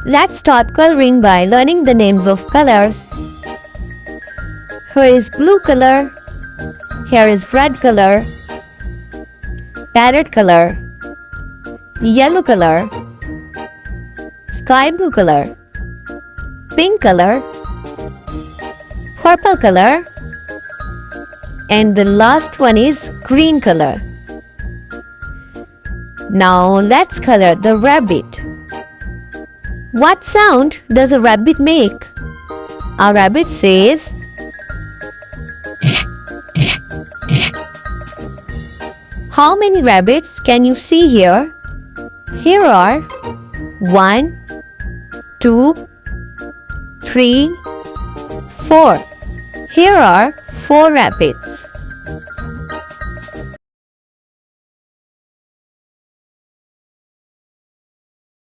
Let's start coloring by learning the names of colors. Here is blue color. Here is red color, parrot color, yellow color, sky blue color, pink color, purple color, and the last one is green color. Now let's color the rabbit. What sound does a rabbit make? A rabbit says, how many rabbits can you see here? Here are 1, 2, 3, 4. Here are 4 rabbits.